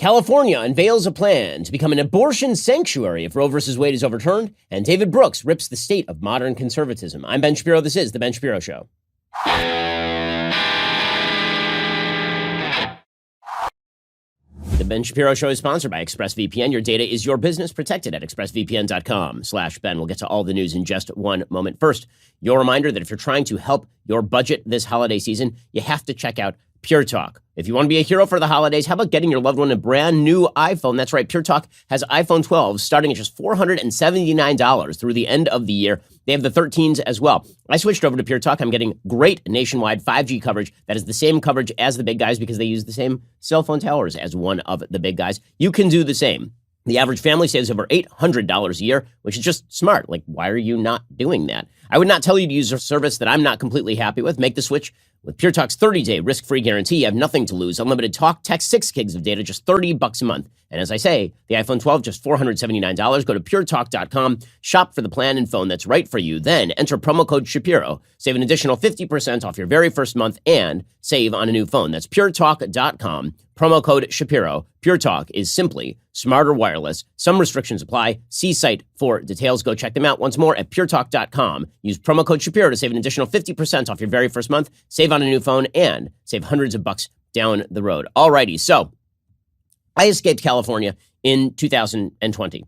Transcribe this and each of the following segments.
California unveils a plan to become an abortion sanctuary if Roe v. Wade is overturned, and David Brooks rips the state of modern conservatism. I'm Ben Shapiro. This is The Ben Shapiro Show. The Ben Shapiro Show is sponsored by ExpressVPN. Your data is your business. Protected at expressvpn.com/Ben. We'll get to all the news in just one moment. First, your reminder that if you're trying to help your budget this holiday season, you have to check out Pure Talk. If you want to be a hero for the holidays, how about getting your loved one a brand new iPhone? That's right. Pure Talk has iPhone 12 starting at just $479 through the end of the year. They have the 13s as well. I switched over to Pure Talk. I'm getting great nationwide 5G coverage. That is the same coverage as the big guys because they use the same cell phone towers as one of the big guys. You can do the same. The average family saves over $800 a year, which is just smart. Like, why are you not doing that? I would not tell you to use a service that I'm not completely happy with. Make the switch. With Pure Talk's 30-day risk-free guarantee, you have nothing to lose. Unlimited talk, text, 6 gigs of data, just $30 a month. And as I say, the iPhone 12, just $479. Go to puretalk.com, shop for the plan and phone that's right for you. Then enter promo code Shapiro. Save an additional 50% off your very first month and save on a new phone. That's puretalk.com, promo code Shapiro. Pure Talk is simply smarter wireless. Some restrictions apply. See site for details. Go check them out once more at puretalk.com. Use promo code Shapiro to save an additional 50% off your very first month. Save on a new phone and save hundreds of bucks down the road. Alrighty, so I escaped California in 2020.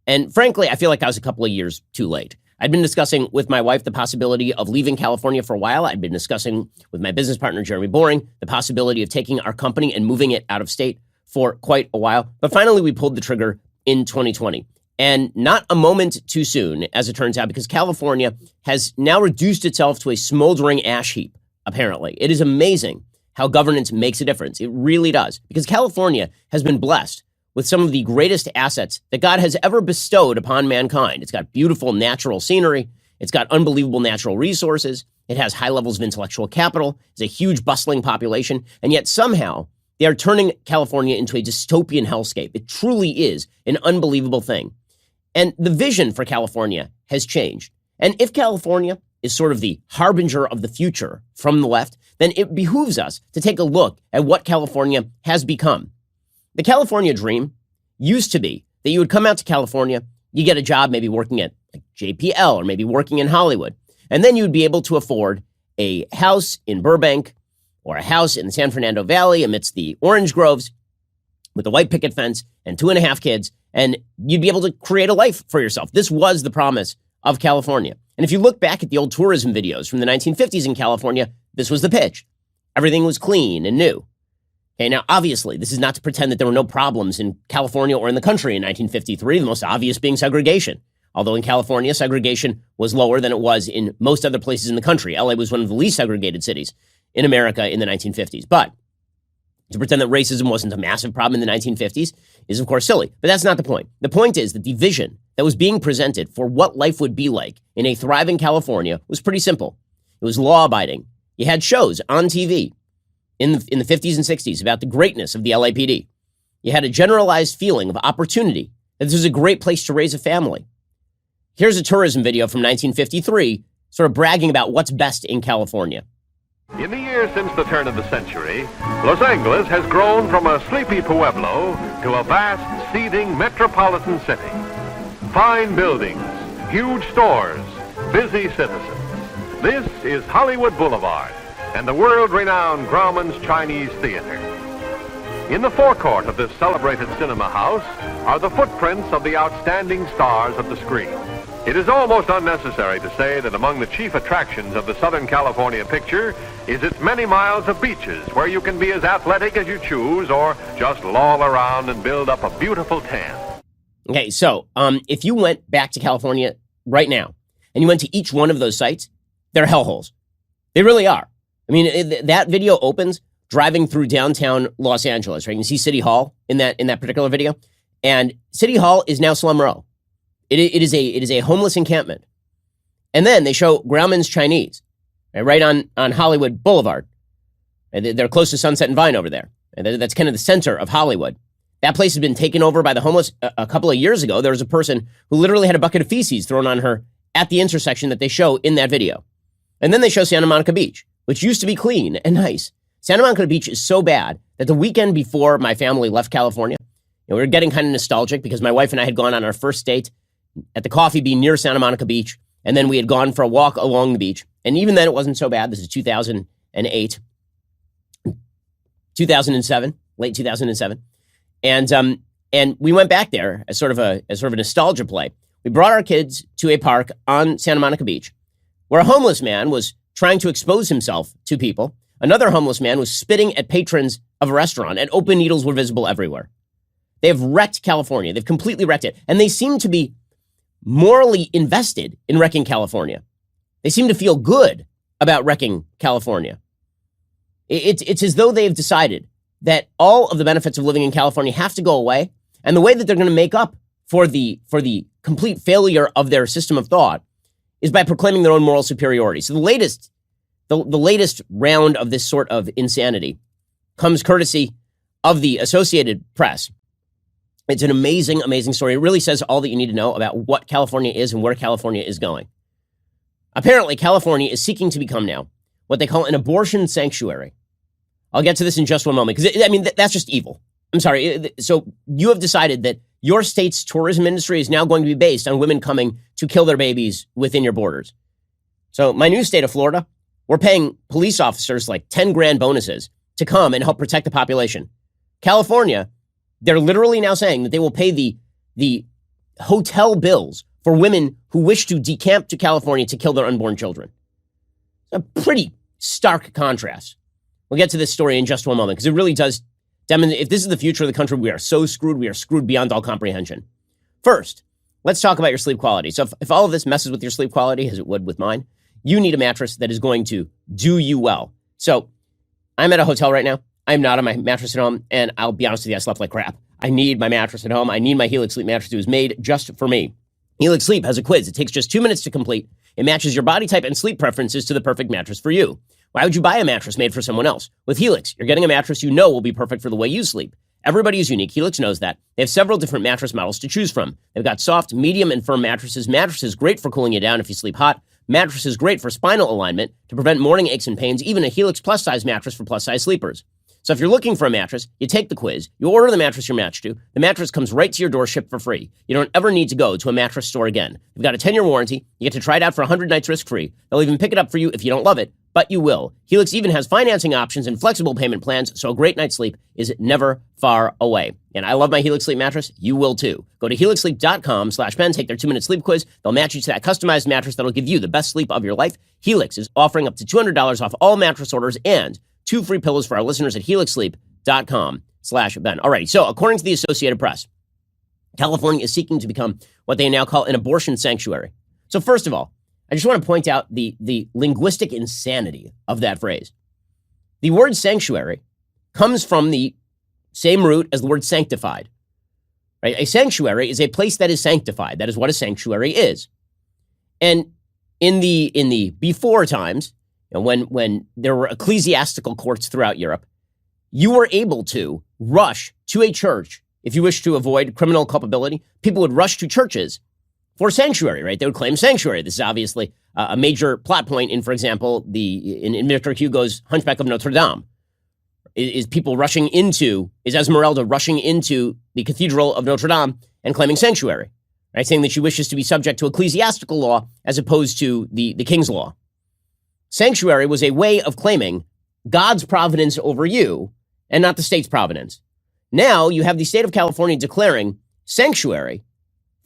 And frankly, I feel like I was a couple of years too late. I'd been discussing with my wife the possibility of leaving California for a while. I'd been discussing with my business partner, Jeremy Boring, the possibility of taking our company and moving it out of state for quite a while. But finally, we pulled the trigger in 2020. And not a moment too soon, as it turns out, because California has now reduced itself to a smoldering ash heap, apparently. It is amazing how governance makes a difference. It really does. Because California has been blessed with some of the greatest assets that God has ever bestowed upon mankind. It's got beautiful natural scenery. It's got unbelievable natural resources. It has high levels of intellectual capital. It's a huge bustling population. And yet somehow they are turning California into a dystopian hellscape. It truly is an unbelievable thing. And the vision for California has changed. And if California is sort of the harbinger of the future from the left, then it behooves us to take a look at what California has become. The California dream used to be that you would come out to California, you get a job maybe working at like JPL or maybe working in Hollywood, and then you'd be able to afford a house in Burbank or a house in the San Fernando Valley amidst the orange groves with a white picket fence and 2.5 kids, and you'd be able to create a life for yourself. This was the promise of California. And if you look back at the old tourism videos from the 1950s in California, this was the pitch. Everything was clean and new. Okay, now, obviously, this is not to pretend that there were no problems in California or in the country in 1953, the most obvious being segregation. Although in California, segregation was lower than it was in most other places in the country. LA was one of the least segregated cities in America in the 1950s. But to pretend that racism wasn't a massive problem in the 1950s is, of course, silly. But that's not the point. The point is that the vision that was being presented for what life would be like in a thriving California was pretty simple. It was law-abiding. You had shows on TV in the 50s and 60s about the greatness of the LAPD. You had a generalized feeling of opportunity, that this was a great place to raise a family. Here's a tourism video from 1953, sort of bragging about what's best in California. In the years since the turn of the century, Los Angeles has grown from a sleepy pueblo to a vast, seething metropolitan city. Fine buildings, huge stores, busy citizens. This is Hollywood Boulevard and the world-renowned Grauman's Chinese Theater. In the forecourt of this celebrated cinema house are the footprints of the outstanding stars of the screen. It is almost unnecessary to say that among the chief attractions of the Southern California picture is its many miles of beaches where you can be as athletic as you choose or just loll around and build up a beautiful tan. Okay, so if you went back to California right now and you went to each one of those sites, they're hellholes. They really are. I mean, that video opens driving through downtown Los Angeles, right? You can see City Hall in that particular video. And City Hall is now Slum Row. It is a homeless encampment. And then they show Grauman's Chinese, right on Hollywood Boulevard. And they're close to Sunset and Vine over there. And that's kind of the center of Hollywood. That place has been taken over by the homeless a couple of years ago. There was a person who literally had a bucket of feces thrown on her at the intersection that they show in that video. And then they show Santa Monica Beach, which used to be clean and nice. Santa Monica Beach is so bad that the weekend before my family left California, we were getting kind of nostalgic because my wife and I had gone on our first date at the Coffee Bean near Santa Monica Beach. And then we had gone for a walk along the beach. And even then, it wasn't so bad. This is 2008, 2007, late 2007. And we went back there as sort of a nostalgia play. We brought our kids to a park on Santa Monica Beach where a homeless man was trying to expose himself to people. Another homeless man was spitting at patrons of a restaurant, and open needles were visible everywhere. They have wrecked California. They've completely wrecked it. And they seem to be morally invested in wrecking California. They seem to feel good about wrecking California. It's as though they've decided that all of the benefits of living in California have to go away. And the way that they're going to make up for the complete failure of their system of thought is by proclaiming their own moral superiority. So the latest round of this sort of insanity comes courtesy of the Associated Press. It's an amazing, amazing story. It really says all that you need to know about what California is and where California is going. Apparently, California is seeking to become now what they call an abortion sanctuary. I'll get to this in just one moment, because that's just evil. I'm sorry. So you have decided that your state's tourism industry is now going to be based on women coming to kill their babies within your borders. So my new state of Florida, we're paying police officers like 10 grand bonuses to come and help protect the population. California, they're literally now saying that they will pay the hotel bills for women who wish to decamp to California to kill their unborn children. A pretty stark contrast. We'll get to this story in just one moment, because it really does demonstrate, if this is the future of the country, we are so screwed. We are screwed beyond all comprehension. First, let's talk about your sleep quality. So if all of this messes with your sleep quality, as it would with mine, you need a mattress that is going to do you well. So I'm at a hotel right now. I'm not on my mattress at home, and I'll be honest with you, I slept like crap. I need my mattress at home. I need my Helix Sleep mattress. It was made just for me. Helix Sleep has a quiz. It takes just 2 minutes to complete. It matches your body type and sleep preferences to the perfect mattress for you. Why would you buy a mattress made for someone else? With Helix, you're getting a mattress you know will be perfect for the way you sleep. Everybody is unique. Helix knows that. They have several different mattress models to choose from. They've got soft, medium, and firm mattresses. Mattresses great for cooling you down if you sleep hot. Mattresses great for spinal alignment to prevent morning aches and pains. Even a Helix plus size mattress for plus size sleepers. So if you're looking for a mattress, you take the quiz, you order the mattress you're matched to, the mattress comes right to your door shipped for free. You don't ever need to go to a mattress store again. You've got a 10-year warranty, you get to try it out for 100 nights risk-free. They'll even pick it up for you if you don't love it, but you will. Helix even has financing options and flexible payment plans, so a great night's sleep is never far away. And I love my Helix Sleep mattress. You will too. Go to helixsleep.com/Ben, take their 2-minute sleep quiz. They'll match you to that customized mattress that'll give you the best sleep of your life. Helix is offering up to $200 off all mattress orders and 2 free pillows for our listeners at helixsleep.com/Ben. All right, so according to the Associated Press, California is seeking to become what they now call an abortion sanctuary. So first of all, I just want to point out the linguistic insanity of that phrase. The word sanctuary comes from the same root as the word sanctified. Right? A sanctuary is a place that is sanctified. That is what a sanctuary is. And in the before times, when there were ecclesiastical courts throughout Europe, you were able to rush to a church if you wish to avoid criminal culpability. People would rush to churches for sanctuary, right? They would claim sanctuary. This is obviously a major plot point in, for example, in Victor Hugo's Hunchback of Notre Dame. Is Esmeralda rushing into the Cathedral of Notre Dame and claiming sanctuary, right? Saying that she wishes to be subject to ecclesiastical law as opposed to the king's law. Sanctuary was a way of claiming God's providence over you and not the state's providence. Now you have the state of California declaring sanctuary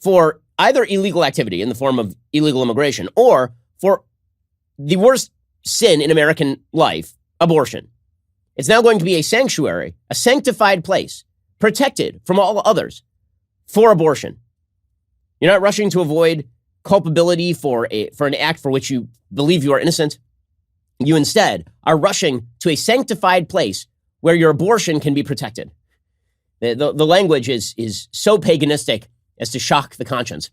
for either illegal activity in the form of illegal immigration or for the worst sin in American life, abortion. It's now going to be a sanctuary, a sanctified place, protected from all others for abortion. You're not rushing to avoid culpability for an act for which you believe you are innocent. You instead are rushing to a sanctified place where your abortion can be protected. The language is so paganistic as to shock the conscience.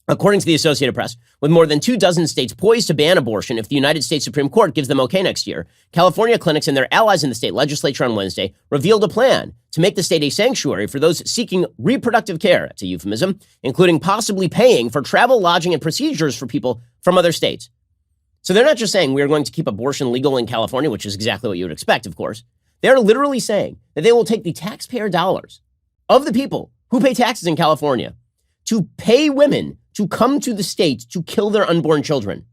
According to the Associated Press, with more than 24 states poised to ban abortion if the United States Supreme Court gives them okay next year, California clinics and their allies in the state legislature on Wednesday revealed a plan to make the state a sanctuary for those seeking reproductive care, that's a euphemism, including possibly paying for travel, lodging, and procedures for people from other states. So they're not just saying we're going to keep abortion legal in California, which is exactly what you would expect, of course. They're literally saying that they will take the taxpayer dollars of the people who pay taxes in California to pay women to come to the state to kill their unborn children.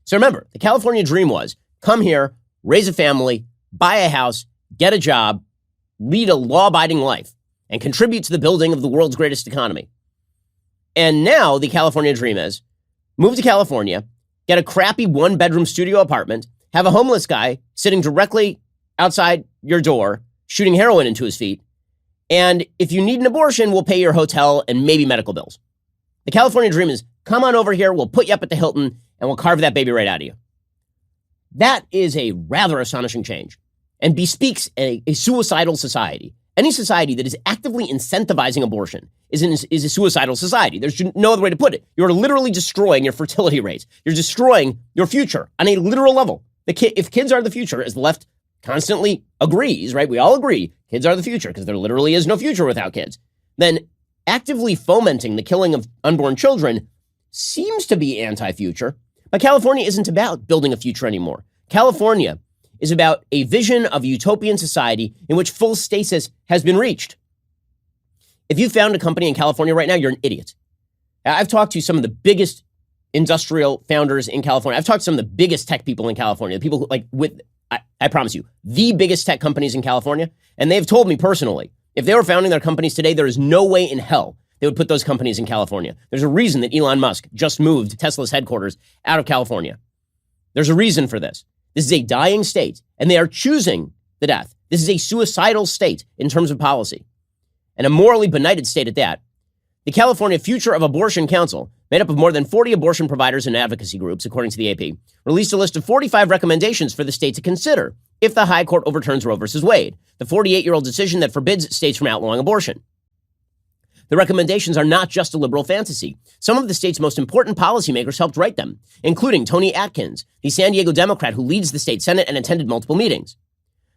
So remember, the California dream was come here, raise a family, buy a house, get a job, lead a law-abiding life, and contribute to the building of the world's greatest economy. And now the California dream is move to California, get a crappy one-bedroom studio apartment, have a homeless guy sitting directly outside your door, shooting heroin into his feet, and if you need an abortion, we'll pay your hotel and maybe medical bills. The California dream is come on over here, we'll put you up at the Hilton, and we'll carve that baby right out of you. That is a rather astonishing change and bespeaks a suicidal society. Any society that is actively incentivizing abortion is a suicidal society. There's no other way to put it. You're literally destroying your fertility rates. You're destroying your future on a literal level. If kids are the future, as the left constantly agrees, right? We all agree kids are the future because there literally is no future without kids. Then actively fomenting the killing of unborn children seems to be anti-future. But California isn't about building a future anymore. California is about a vision of a utopian society in which full stasis has been reached. If you found a company in California right now, you're an idiot. I've talked to some of the biggest industrial founders in California. I've talked to some of the biggest tech people in California, the people who, I promise you, the biggest tech companies in California. And they've told me personally, if they were founding their companies today, there is no way in hell they would put those companies in California. There's a reason that Elon Musk just moved Tesla's headquarters out of California. There's a reason for this. This is a dying state, and they are choosing the death. This is a suicidal state in terms of policy, and a morally benighted state at that. The California Future of Abortion Council, made up of more than 40 abortion providers and advocacy groups, according to the AP, released a list of 45 recommendations for the state to consider if the High Court overturns Roe v. Wade, the 48-year-old decision that forbids states from outlawing abortion. The recommendations are not just a liberal fantasy. Some of the state's most important policymakers helped write them, including Tony Atkins, the San Diego Democrat who leads the state Senate and attended multiple meetings.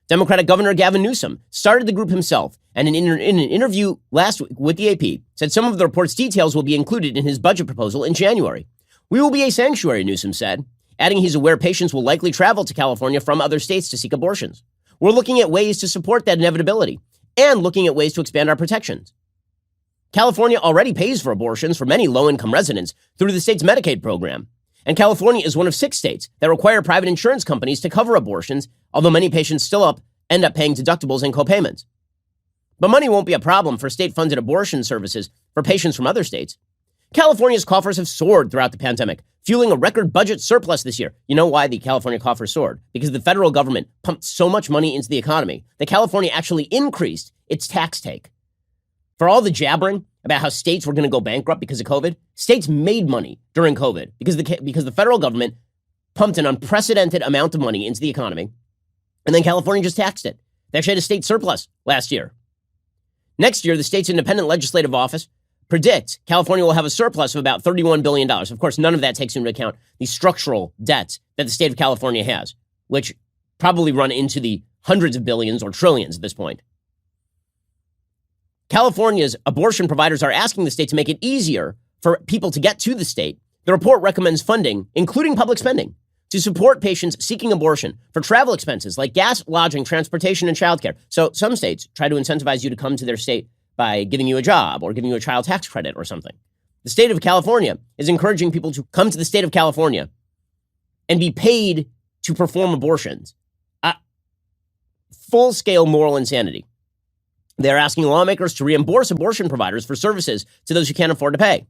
Democratic Governor Gavin Newsom started the group himself, and in an interview last week with the AP, said some of the report's details will be included in his budget proposal in January. We will be a sanctuary, Newsom said, adding he's aware patients will likely travel to California from other states to seek abortions. We're looking at ways to support that inevitability and looking at ways to expand our protections. California already pays for abortions for many low-income residents through the state's Medicaid program. And California is one of 6 states that require private insurance companies to cover abortions, although many patients still end up paying deductibles and copayments. But money won't be a problem for state-funded abortion services for patients from other states. California's coffers have soared throughout the pandemic, fueling a record budget surplus this year. You know why the California coffers soared? Because the federal government pumped so much money into the economy that California actually increased its tax take. For all the jabbering about how states were going to go bankrupt because of COVID, states made money during COVID because the federal government pumped an unprecedented amount of money into the economy, and then California just taxed it. They actually had a state surplus last year. Next year, the state's independent legislative office predicts California will have a surplus of about $31 billion. Of course, none of that takes into account the structural debts that the state of California has, which probably run into the hundreds of billions or trillions at this point. California's abortion providers are asking the state to make it easier for people to get to the state. The report recommends funding, including public spending, to support patients seeking abortion for travel expenses like gas, lodging, transportation, and childcare. So some states try to incentivize you to come to their state by giving you a job or giving you a child tax credit or something. The state of California is encouraging people to come to the state of California and be paid to perform abortions. Full-scale moral insanity. They're asking lawmakers to reimburse abortion providers for services to those who can't afford to pay.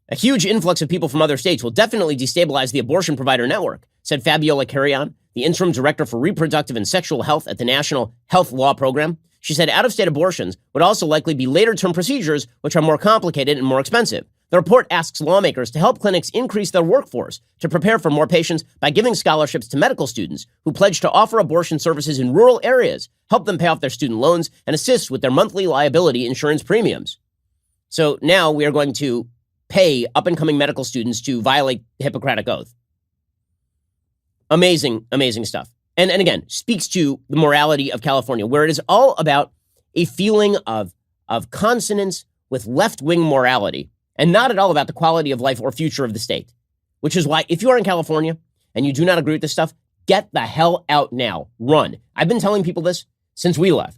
A huge influx of people from other states will definitely destabilize the abortion provider network, said Fabiola Carrion, the interim director for reproductive and sexual health at the National Health Law Program. She said out-of-state abortions would also likely be later-term procedures, which are more complicated and more expensive. The report asks lawmakers to help clinics increase their workforce to prepare for more patients by giving scholarships to medical students who pledge to offer abortion services in rural areas, help them pay off their student loans, and assist with their monthly liability insurance premiums. So now we are going to pay up-and-coming medical students to violate the Hippocratic Oath. Amazing, amazing stuff. And again, speaks to the morality of California, where it is all about a feeling of consonance with left-wing morality, and not at all about the quality of life or future of the state. Which is why, if you are in California and you do not agree with this stuff, get the hell out now. Run. I've been telling people this since we left.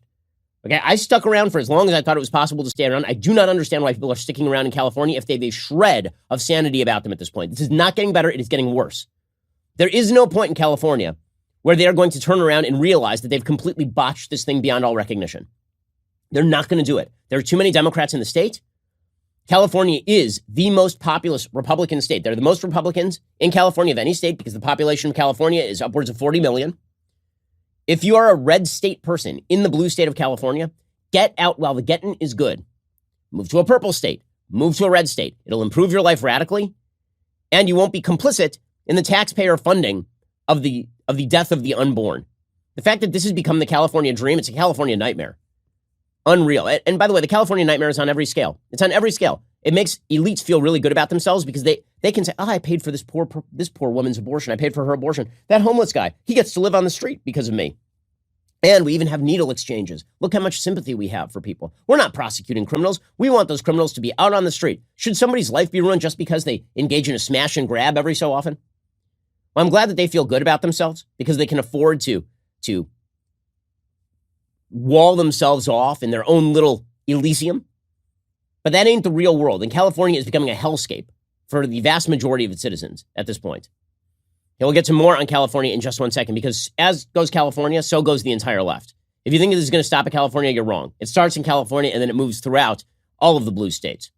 Okay, I stuck around for as long as I thought it was possible to stay around. I do not understand why people are sticking around in California if they have a shred of sanity about them at this point. This is not getting better. It is getting worse. There is no point in California where they are going to turn around and realize that they've completely botched this thing beyond all recognition. They're not going to do it. There are too many Democrats in the state. California is the most populous Republican state. There are the most Republicans in California of any state because the population of California is upwards of 40 million. If you are a red state person in the blue state of California, get out while the getting is good. Move to a purple state. Move to a red state. It'll improve your life radically, and you won't be complicit in the taxpayer funding of the death of the unborn. The fact that this has become the California dream, it's a California nightmare. Unreal. And by the way, the California nightmare is on every scale. It's on every scale. It makes elites feel really good about themselves because they can say, I paid for this poor woman's abortion. I paid for her abortion. That homeless guy, he gets to live on the street because of me. And we even have needle exchanges. Look how much sympathy we have for people. We're not prosecuting criminals. We want those criminals to be out on the street. Should somebody's life be ruined just because they engage in a smash and grab every so often? Well, I'm glad that they feel good about themselves because they can afford to wall themselves off in their own little Elysium. But that ain't the real world. And California is becoming a hellscape for the vast majority of its citizens at this point. And we'll get to more on California in just one second because as goes California, so goes the entire left. If you think this is going to stop at California, you're wrong. It starts in California and then it moves throughout all of the blue states.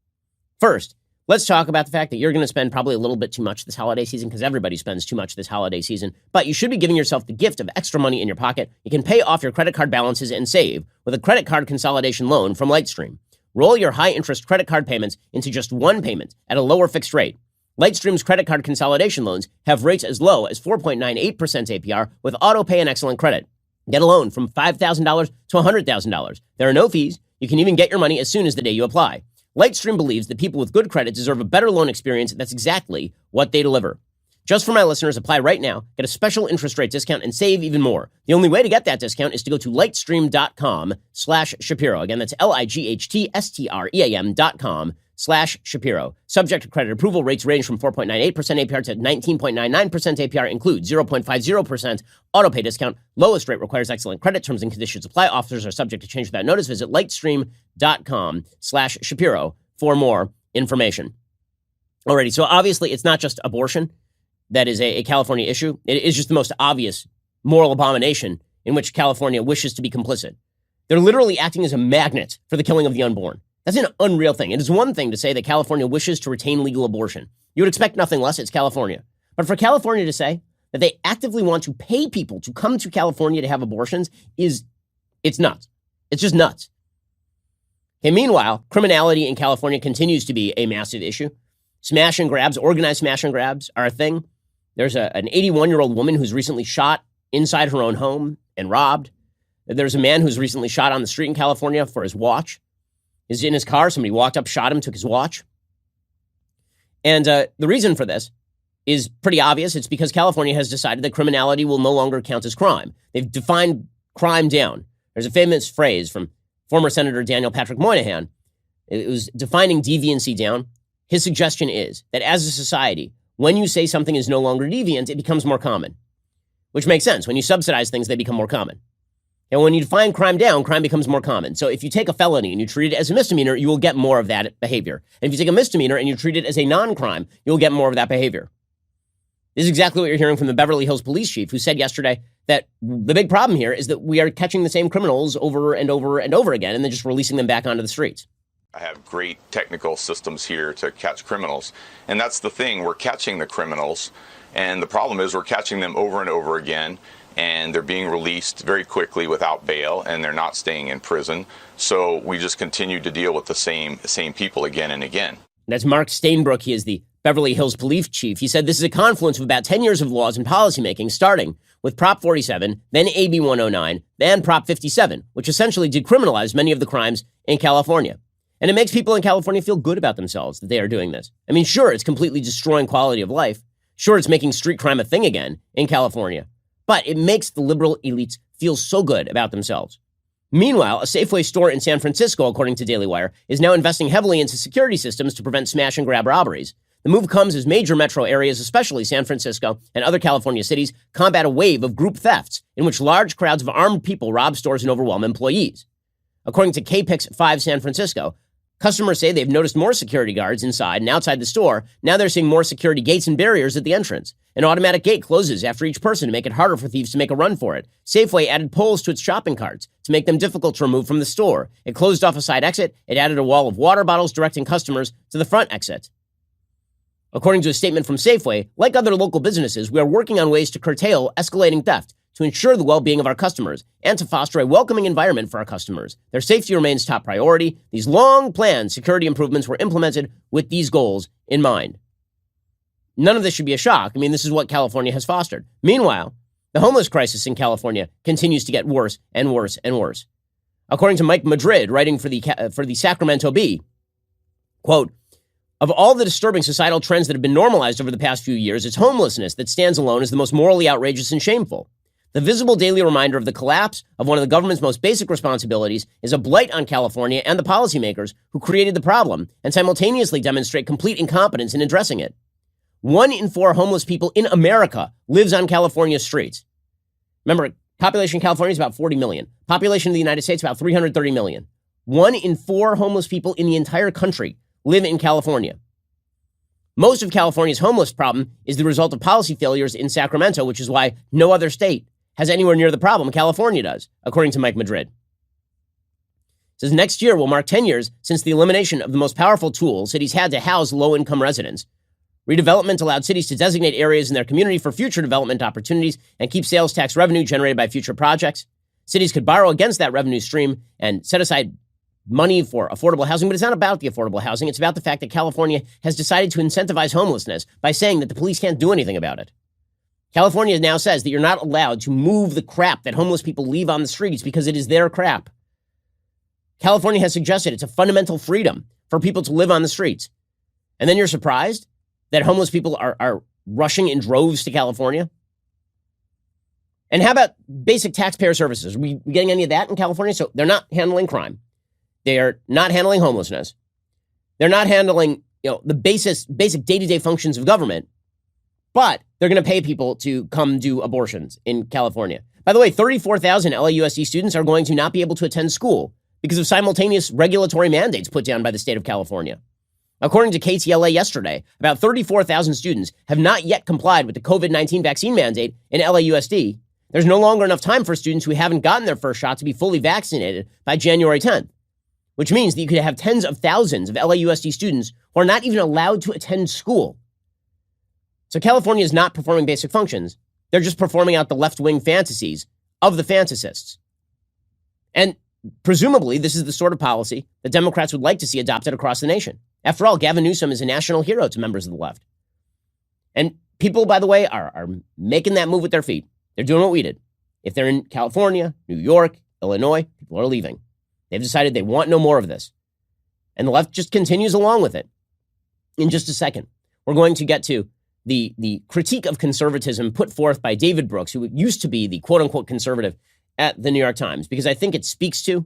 First, let's talk about the fact that you're going to spend probably a little bit too much this holiday season because everybody spends too much this holiday season. But you should be giving yourself the gift of extra money in your pocket. You can pay off your credit card balances and save with a credit card consolidation loan from Lightstream. Roll your high-interest credit card payments into just one payment at a lower fixed rate. Lightstream's credit card consolidation loans have rates as low as 4.98% APR with auto pay and excellent credit. Get a loan from $5,000 to $100,000. There are no fees. You can even get your money as soon as the day you apply. Lightstream believes that people with good credit deserve a better loan experience. That's exactly what they deliver. Just for my listeners, apply right now, get a special interest rate discount, and save even more. The only way to get that discount is to go to lightstream.com/Shapiro. Again, that's lightstream.com/Shapiro. Subject to credit approval, rates range from 4.98% APR to 19.99% APR. Include 0.50% auto pay discount. Lowest rate requires excellent credit. Terms and conditions apply. Offers are subject to change without notice. Visit lightstream.com/Shapiro for more information. Alrighty, so obviously it's not just abortion that is a California issue. It is just the most obvious moral abomination in which California wishes to be complicit. They're literally acting as a magnet for the killing of the unborn. That's an unreal thing. It is one thing to say that California wishes to retain legal abortion. You would expect nothing less. It's California. But for California to say that they actively want to pay people to come to California to have abortions it's nuts. It's just nuts. Okay, meanwhile, criminality in California continues to be a massive issue. Smash and grabs, organized smash and grabs are a thing. There's an 81-year-old woman who's recently shot inside her own home and robbed. There's a man who's recently shot on the street in California for his watch. He's in his car. Somebody walked up, shot him, took his watch. And the reason for this is pretty obvious. It's because California has decided that criminality will no longer count as crime. They've defined crime down. There's a famous phrase from former Senator Daniel Patrick Moynihan. It was defining deviancy down. His suggestion is that as a society, when you say something is no longer deviant, it becomes more common, which makes sense. When you subsidize things, they become more common. And when you define crime down, crime becomes more common. So if you take a felony and you treat it as a misdemeanor, you will get more of that behavior. And if you take a misdemeanor and you treat it as a non-crime, you'll get more of that behavior. This is exactly what you're hearing from the Beverly Hills police chief, who said yesterday that the big problem here is that we are catching the same criminals over and over and over again and then just releasing them back onto the streets. I have great technical systems here to catch criminals. And that's the thing, we're catching the criminals. And the problem is we're catching them over and over again. And they're being released very quickly without bail, and they're not staying in prison. So we just continue to deal with the same people again and again. That's Mark Stainbrook. He is the Beverly Hills police chief. He said this is a confluence of about 10 years of laws and policymaking, starting with Prop 47, then AB 109, then Prop 57, which essentially decriminalized many of the crimes in California. And it makes people in California feel good about themselves that they are doing this. I mean, sure, it's completely destroying quality of life. Sure, it's making street crime a thing again in California. But it makes the liberal elites feel so good about themselves. Meanwhile, a Safeway store in San Francisco, according to Daily Wire, is now investing heavily into security systems to prevent smash and grab robberies. The move comes as major metro areas, especially San Francisco and other California cities, combat a wave of group thefts in which large crowds of armed people rob stores and overwhelm employees. According to KPIX 5 San Francisco, customers say they've noticed more security guards inside and outside the store. Now they're seeing more security gates and barriers at the entrance. An automatic gate closes after each person to make it harder for thieves to make a run for it. Safeway added poles to its shopping carts to make them difficult to remove from the store. It closed off a side exit. It added a wall of water bottles directing customers to the front exit. According to a statement from Safeway, like other local businesses, we are working on ways to curtail escalating theft, to ensure the well-being of our customers, and to foster a welcoming environment for our customers. Their safety remains top priority. These long-planned security improvements were implemented with these goals in mind. None of this should be a shock. I mean, this is what California has fostered. Meanwhile, the homeless crisis in California continues to get worse and worse and worse. According to Mike Madrid, writing for the Sacramento Bee, quote, of all the disturbing societal trends that have been normalized over the past few years, it's homelessness that stands alone as the most morally outrageous and shameful. The visible daily reminder of the collapse of one of the government's most basic responsibilities is a blight on California and the policymakers who created the problem and simultaneously demonstrate complete incompetence in addressing it. 1 in 4 homeless people in America lives on California's streets. Remember, population in California is about 40 million. Population of the United States, about 330 million. 1 in 4 homeless people in the entire country live in California. Most of California's homeless problem is the result of policy failures in Sacramento, which is why no other state has anywhere near the problem California does, according to Mike Madrid. It says next year will mark 10 years since the elimination of the most powerful tool cities had to house low-income residents. Redevelopment allowed cities to designate areas in their community for future development opportunities and keep sales tax revenue generated by future projects. Cities could borrow against that revenue stream and set aside money for affordable housing, but it's not about the affordable housing. It's about the fact that California has decided to incentivize homelessness by saying that the police can't do anything about it. California now says that you're not allowed to move the crap that homeless people leave on the streets because it is their crap. California has suggested it's a fundamental freedom for people to live on the streets. And then you're surprised that homeless people are rushing in droves to California? And how about basic taxpayer services? Are we getting any of that in California? So they're not handling crime. They are not handling homelessness. They're not handling, the basic day-to-day functions of government, but they're going to pay people to come do abortions in California. By the way, 34,000 LAUSD students are going to not be able to attend school because of simultaneous regulatory mandates put down by the state of California. According to KTLA yesterday, about 34,000 students have not yet complied with the COVID-19 vaccine mandate in LAUSD. There's no longer enough time for students who haven't gotten their first shot to be fully vaccinated by January 10th, which means that you could have tens of thousands of LAUSD students who are not even allowed to attend school. So California is not performing basic functions. They're just performing out the left-wing fantasies of the fantasists. And presumably, this is the sort of policy that Democrats would like to see adopted across the nation. After all, Gavin Newsom is a national hero to members of the left. And people, by the way, are making that move with their feet. They're doing what we did. If they're in California, New York, Illinois, people are leaving. They've decided they want no more of this. And the left just continues along with it. In just a second, we're going to get to the critique of conservatism put forth by David Brooks, who used to be the quote-unquote conservative at the New York Times, because I think it speaks to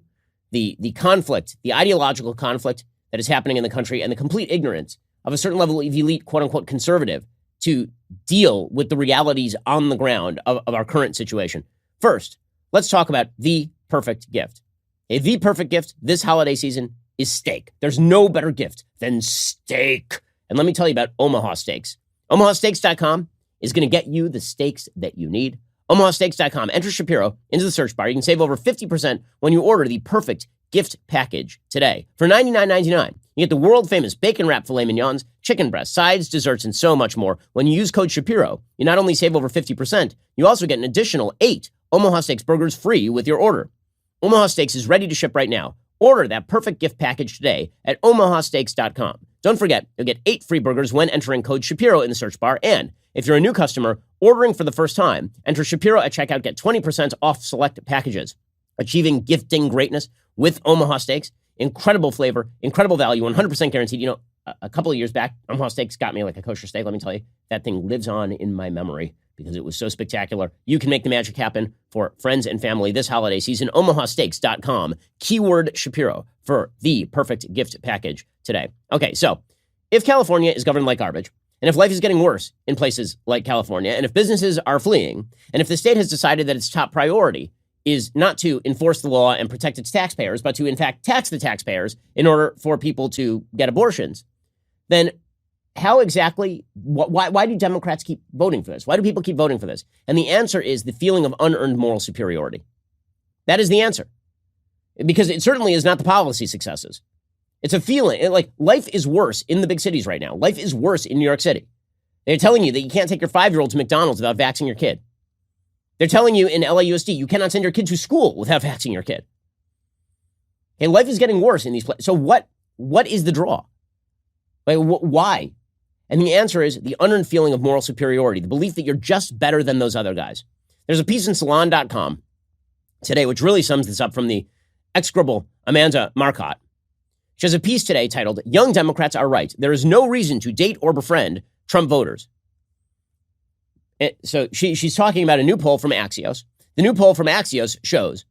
the conflict, the ideological conflict that is happening in the country and the complete ignorance of a certain level of elite quote-unquote conservative to deal with the realities on the ground of our current situation. First, let's talk about the perfect gift. The perfect gift this holiday season is steak. There's no better gift than steak. And let me tell you about Omaha Steaks. OmahaSteaks.com is going to get you the steaks that you need. OmahaSteaks.com. Enter Shapiro into the search bar. You can save over 50% when you order the perfect gift package today. For $99.99, you get the world-famous bacon-wrapped filet mignons, chicken breasts, sides, desserts, and so much more. When you use code Shapiro, you not only save over 50%, you also get an additional 8 Omaha Steaks burgers free with your order. Omaha Steaks is ready to ship right now. Order that perfect gift package today at omahasteaks.com. Don't forget, you'll get 8 free burgers when entering code Shapiro in the search bar. And if you're a new customer ordering for the first time, enter Shapiro at checkout, get 20% off select packages. Achieving gifting greatness with Omaha Steaks. Incredible flavor, incredible value, 100% guaranteed. A couple of years back, Omaha Steaks got me like a kosher steak. Let me tell you, that thing lives on in my memory because it was so spectacular. You can make the magic happen for friends and family this holiday season. omahasteaks.com, keyword Shapiro for the perfect gift package today. Okay, so if California is governed like garbage, and if life is getting worse in places like California, and if businesses are fleeing, and if the state has decided that its top priority is not to enforce the law and protect its taxpayers, but to, in fact, tax the taxpayers in order for people to get abortions, then how exactly, why do Democrats keep voting for this? Why do people keep voting for this? And the answer is the feeling of unearned moral superiority. That is the answer. Because it certainly is not the policy successes. It's a feeling, like life is worse in the big cities right now. Life is worse in New York City. They're telling you that you can't take your 5-year-old to McDonald's without vaxxing your kid. They're telling you in LAUSD you cannot send your kid to school without vaxxing your kid. Okay, life is getting worse in these places. So what is the draw? Like, why? And the answer is the unearned feeling of moral superiority, the belief that you're just better than those other guys. There's a piece in Salon.com today which really sums this up from the execrable Amanda Marcotte. She has a piece today titled, "Young Democrats Are Right. There is no reason to date or befriend Trump voters." So she's talking about a new poll from Axios. The new poll from Axios shows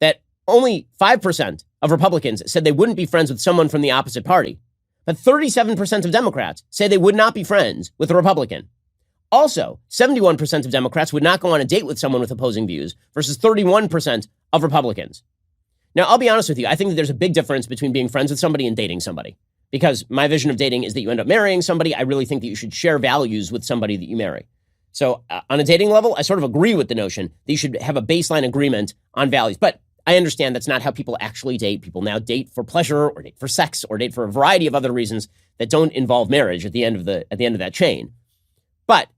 that only 5% of Republicans said they wouldn't be friends with someone from the opposite party. But 37% of Democrats say they would not be friends with a Republican. Also, 71% of Democrats would not go on a date with someone with opposing views versus 31% of Republicans. Now, I'll be honest with you. I think that there's a big difference between being friends with somebody and dating somebody. Because my vision of dating is that you end up marrying somebody. I really think that you should share values with somebody that you marry. So on a dating level, I sort of agree with the notion that you should have a baseline agreement on values. But I understand that's not how people actually date. People now date for pleasure or date for sex or date for a variety of other reasons that don't involve marriage at the end of that chain. But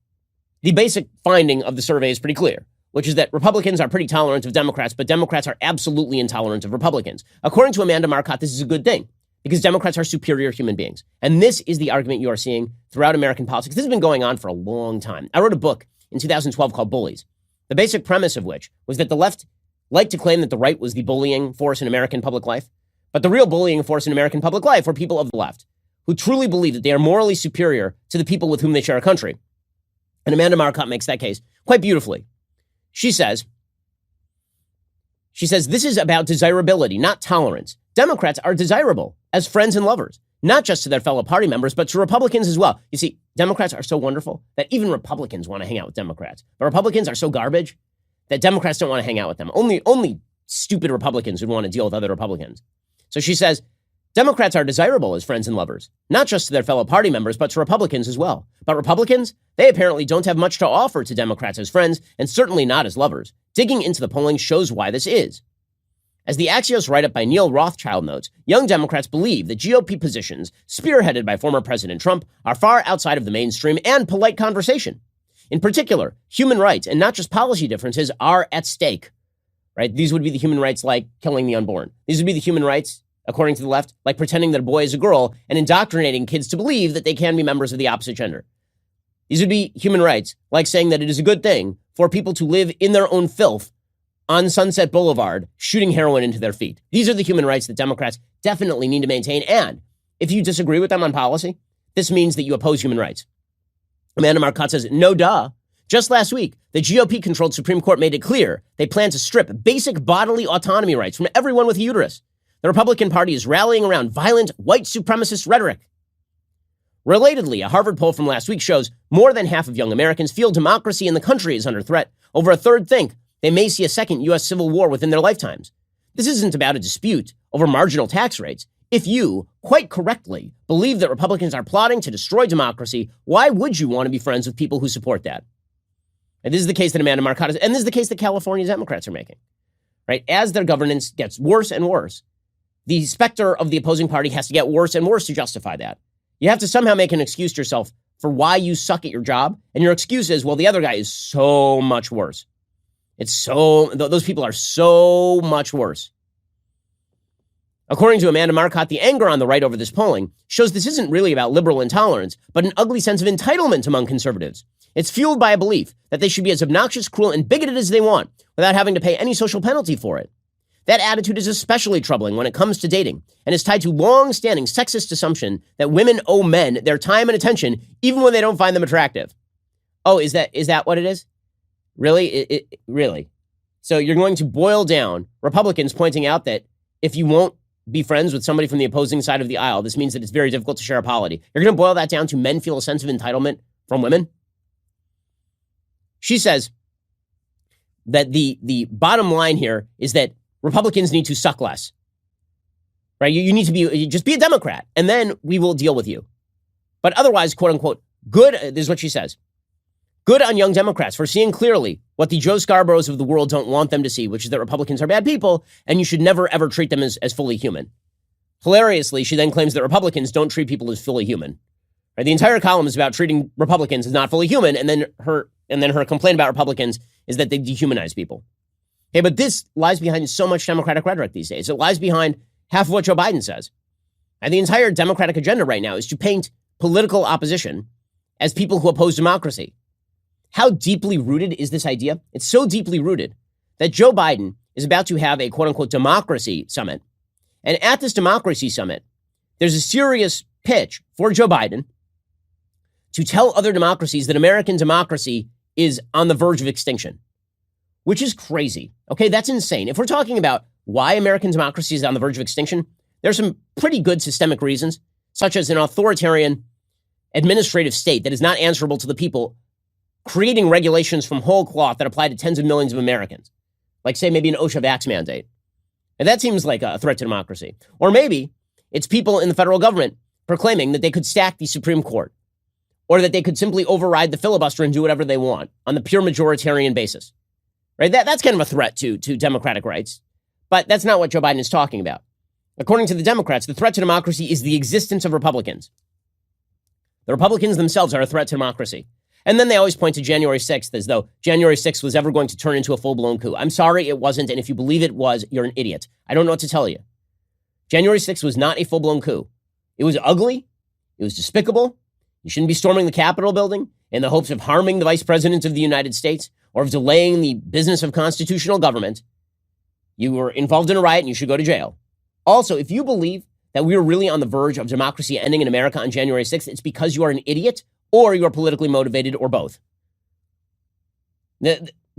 the basic finding of the survey is pretty clear, which is that Republicans are pretty tolerant of Democrats, but Democrats are absolutely intolerant of Republicans. According to Amanda Marcotte, this is a good thing because Democrats are superior human beings. And this is the argument you are seeing throughout American politics. This has been going on for a long time. I wrote a book in 2012 called Bullies, the basic premise of which was that the left liked to claim that the right was the bullying force in American public life. But the real bullying force in American public life were people of the left who truly believe that they are morally superior to the people with whom they share a country. And Amanda Marcotte makes that case quite beautifully. She says, this is about desirability, not tolerance. Democrats are desirable as friends and lovers, not just to their fellow party members, but to Republicans as well. You see, Democrats are so wonderful that even Republicans want to hang out with Democrats. But Republicans are so garbage that Democrats don't want to hang out with them. Only stupid Republicans would want to deal with other Republicans. So she says, Democrats are desirable as friends and lovers, not just to their fellow party members, but to Republicans as well. But Republicans, they apparently don't have much to offer to Democrats as friends, and certainly not as lovers. Digging into the polling shows why this is. As the Axios write-up by Neil Rothschild notes, young Democrats believe that GOP positions, spearheaded by former President Trump, are far outside of the mainstream and polite conversation. In particular, human rights, and not just policy differences, are at stake. Right? These would be the human rights like killing the unborn. These would be the human rights, according to the left, like pretending that a boy is a girl and indoctrinating kids to believe that they can be members of the opposite gender. These would be human rights like saying that it is a good thing for people to live in their own filth on Sunset Boulevard, shooting heroin into their feet. These are the human rights that Democrats definitely need to maintain. And if you disagree with them on policy, this means that you oppose human rights. Amanda Marcotte says, no duh. Just last week, the GOP-controlled Supreme Court made it clear they plan to strip basic bodily autonomy rights from everyone with a uterus. The Republican Party is rallying around violent white supremacist rhetoric. Relatedly, a Harvard poll from last week shows more than half of young Americans feel democracy in the country is under threat. Over a third think they may see a second U.S. civil war within their lifetimes. This isn't about a dispute over marginal tax rates. If you, quite correctly, believe that Republicans are plotting to destroy democracy, why would you want to be friends with people who support that? And this is the case that Amanda Marcotte is, and this is the case that California Democrats are making. Right? As their governance gets worse and worse, the specter of the opposing party has to get worse and worse to justify that. You have to somehow make an excuse to yourself for why you suck at your job, and your excuse is, well, the other guy is so much worse. Those people are so much worse. According to Amanda Marcotte, the anger on the right over this polling shows this isn't really about liberal intolerance, but an ugly sense of entitlement among conservatives. It's fueled by a belief that they should be as obnoxious, cruel, and bigoted as they want without having to pay any social penalty for it. That attitude is especially troubling when it comes to dating and is tied to long-standing sexist assumption that women owe men their time and attention even when they don't find them attractive. Oh, is that what it is? Really? Really? So you're going to boil down Republicans pointing out that if you won't be friends with somebody from the opposing side of the aisle, this means that it's very difficult to share a polity. You're going to boil that down to men feel a sense of entitlement from women? She says, that the bottom line here is that Republicans need to suck less, right? You need to just be a Democrat, and then we will deal with you. But otherwise, quote unquote, good, this is what she says, good on young Democrats for seeing clearly what the Joe Scarboroughs of the world don't want them to see, which is that Republicans are bad people, and you should never, ever treat them as fully human. Hilariously, she then claims that Republicans don't treat people as fully human. Right? The entire column is about treating Republicans as not fully human, and then her complaint about Republicans is that they dehumanize people. Okay, but this lies behind so much Democratic rhetoric these days. It lies behind half of what Joe Biden says. And the entire Democratic agenda right now is to paint political opposition as people who oppose democracy. How deeply rooted is this idea? It's so deeply rooted that Joe Biden is about to have a quote-unquote democracy summit. And at this democracy summit, there's a serious pitch for Joe Biden to tell other democracies that American democracy is on the verge of extinction, which is crazy. Okay, that's insane. If we're talking about why American democracy is on the verge of extinction, there's some pretty good systemic reasons, such as an authoritarian administrative state that is not answerable to the people, creating regulations from whole cloth that apply to tens of millions of Americans, like, say, maybe an OSHA vax mandate. And that seems like a threat to democracy. Or maybe it's people in the federal government proclaiming that they could stack the Supreme Court, or that they could simply override the filibuster and do whatever they want on the pure majoritarian basis. Right? That's kind of a threat to democratic rights. But that's not what Joe Biden is talking about. According to the Democrats, the threat to democracy is the existence of Republicans. The Republicans themselves are a threat to democracy. And then they always point to January 6th as though January 6th was ever going to turn into a full-blown coup. I'm sorry, it wasn't. And if you believe it was, you're an idiot. I don't know what to tell you. January 6th was not a full-blown coup. It was ugly. It was despicable. You shouldn't be storming the Capitol building in the hopes of harming the Vice President of the United States or of delaying the business of constitutional government. You were involved in a riot and you should go to jail. Also, if you believe that we were really on the verge of democracy ending in America on January 6th, it's because you are an idiot or you are politically motivated or both.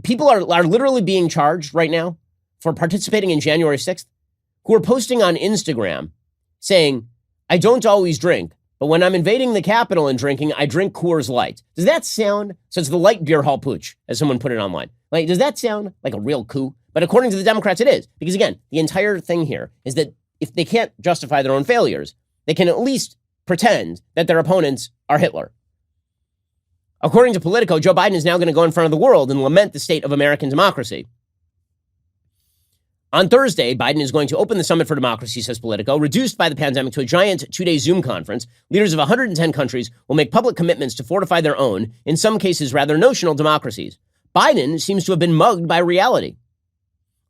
People are literally being charged right now for participating in January 6th who are posting on Instagram saying, I don't always drink, but when I'm invading the Capitol and drinking, I drink Coors Light. Does that sound, so it's the light beer hall pooch, as someone put it online. Like, does that sound like a real coup? But according to the Democrats, it is. Because again, the entire thing here is that if they can't justify their own failures, they can at least pretend that their opponents are Hitler. According to Politico, Joe Biden is now going to go in front of the world and lament the state of American democracy. On Thursday, Biden is going to open the Summit for Democracy, says Politico. Reduced by the pandemic to a giant two-day Zoom conference, leaders of 110 countries will make public commitments to fortify their own, in some cases rather notional, democracies. Biden seems to have been mugged by reality.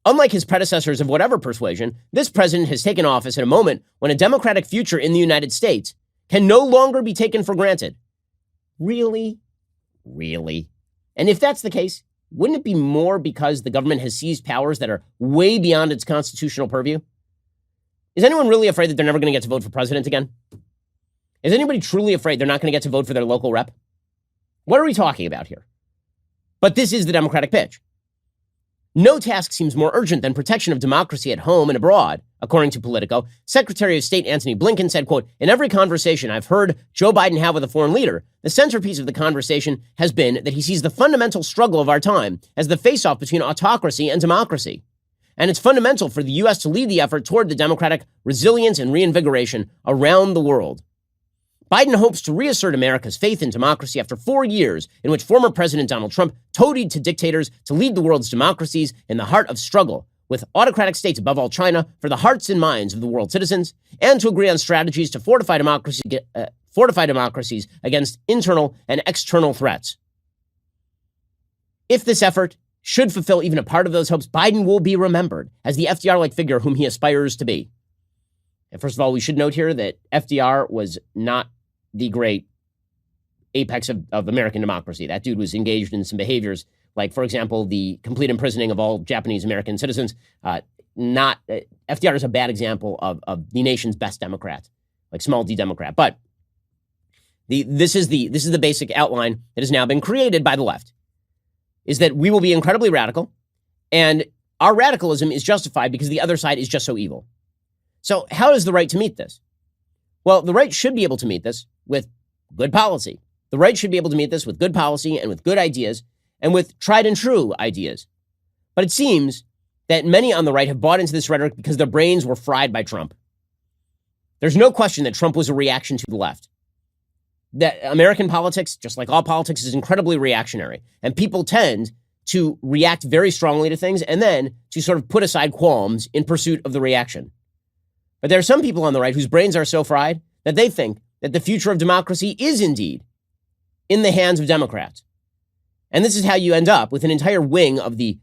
Unlike his predecessors of whatever persuasion, this president has taken office at a moment when a democratic future in the United States can no longer be taken for granted. Really? Really? And if that's the case, wouldn't it be more because the government has seized powers that are way beyond its constitutional purview? Is anyone really afraid that they're never going to get to vote for president again? Is anybody truly afraid they're not going to get to vote for their local rep? What are we talking about here? But this is the Democratic pitch. No task seems more urgent than protection of democracy at home and abroad, according to Politico. Secretary of State Antony Blinken said, quote, in every conversation I've heard Joe Biden have with a foreign leader, the centerpiece of the conversation has been that he sees the fundamental struggle of our time as the face-off between autocracy and democracy. And it's fundamental for the U.S. to lead the effort toward the democratic resilience and reinvigoration around the world. Biden hopes to reassert America's faith in democracy after 4 years in which former President Donald Trump toadied to dictators to lead the world's democracies in the heart of struggle with autocratic states, above all China, for the hearts and minds of the world's citizens, and to agree on strategies to fortify democracies against internal and external threats. If this effort should fulfill even a part of those hopes, Biden will be remembered as the FDR-like figure whom he aspires to be. And first of all, we should note here that FDR was not the great apex of American democracy. That dude was engaged in some behaviors like, for example, the complete imprisoning of all Japanese American citizens. FDR is a bad example of the nation's best Democrat, like small d Democrat. But this is the basic outline that has now been created by the left, is that we will be incredibly radical, and our radicalism is justified because the other side is just so evil. So how is the right to meet this? Well, the right should be able to meet this with good policy. The right should be able to meet this with good policy and with good ideas and with tried and true ideas. But it seems that many on the right have bought into this rhetoric because their brains were fried by Trump. There's no question that Trump was a reaction to the left. That American politics, just like all politics, is incredibly reactionary. And people tend to react very strongly to things and then to sort of put aside qualms in pursuit of the reaction. But there are some people on the right whose brains are so fried that they think that the future of democracy is indeed in the hands of Democrats. And this is how you end up with an entire wing of the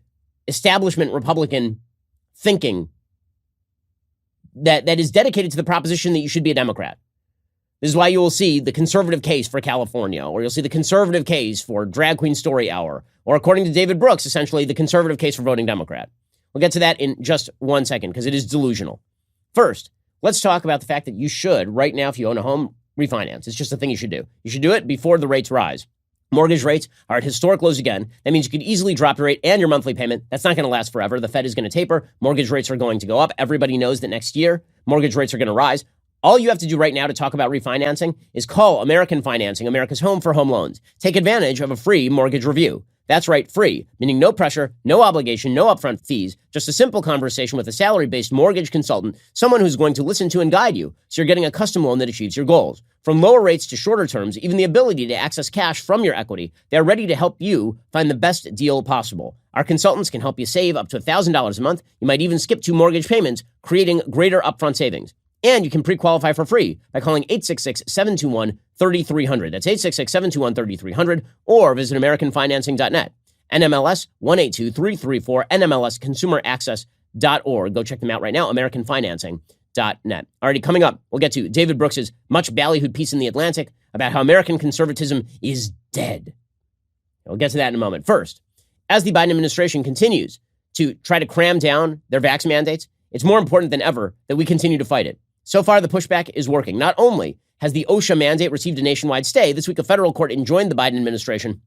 establishment Republican thinking that is dedicated to the proposition that you should be a Democrat. This is why you will see the conservative case for California, or you'll see the conservative case for Drag Queen Story Hour, or according to David Brooks, essentially the conservative case for voting Democrat. We'll get to that in just 1 second because it is delusional. First, let's talk about the fact that you should, right now, if you own a home, refinance. It's just a thing you should do. You should do it before the rates rise. Mortgage rates are at historic lows again. That means you could easily drop your rate and your monthly payment. That's not going to last forever. The Fed is going to taper. Mortgage rates are going to go up. Everybody knows that next year, mortgage rates are going to rise. All you have to do right now to talk about refinancing is call American Financing, America's home for home loans. Take advantage of a free mortgage review. That's right, free, meaning no pressure, no obligation, no upfront fees, just a simple conversation with a salary-based mortgage consultant, someone who's going to listen to and guide you so you're getting a custom loan that achieves your goals. From lower rates to shorter terms, even the ability to access cash from your equity, they're ready to help you find the best deal possible. Our consultants can help you save up to $1,000 a month. You might even skip 2 mortgage payments, creating greater upfront savings. And you can pre-qualify for free by calling 866-721-3300. That's 866-721-3300, or visit AmericanFinancing.net. NMLS 182334, NMLSConsumerAccess.org. Go check them out right now, AmericanFinancing.net. Alrighty, coming up, we'll get to David Brooks's much ballyhooed piece in The Atlantic about how American conservatism is dead. We'll get to that in a moment. First, as the Biden administration continues to try to cram down their vax mandates, it's more important than ever that we continue to fight it. So far, the pushback is working. Not only has the OSHA mandate received a nationwide stay, this week a federal court enjoined the Biden administration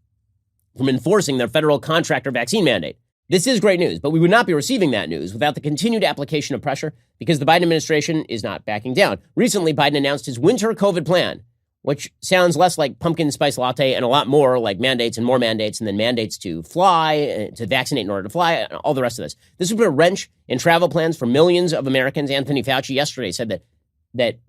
from enforcing their federal contractor vaccine mandate. This is great news, but we would not be receiving that news without the continued application of pressure because the Biden administration is not backing down. Recently, Biden announced his winter COVID plan, which sounds less like pumpkin spice latte and a lot more like mandates and more mandates and then mandates to fly, to vaccinate in order to fly, and all the rest of this. This would put a wrench in travel plans for millions of Americans. Anthony Fauci yesterday said that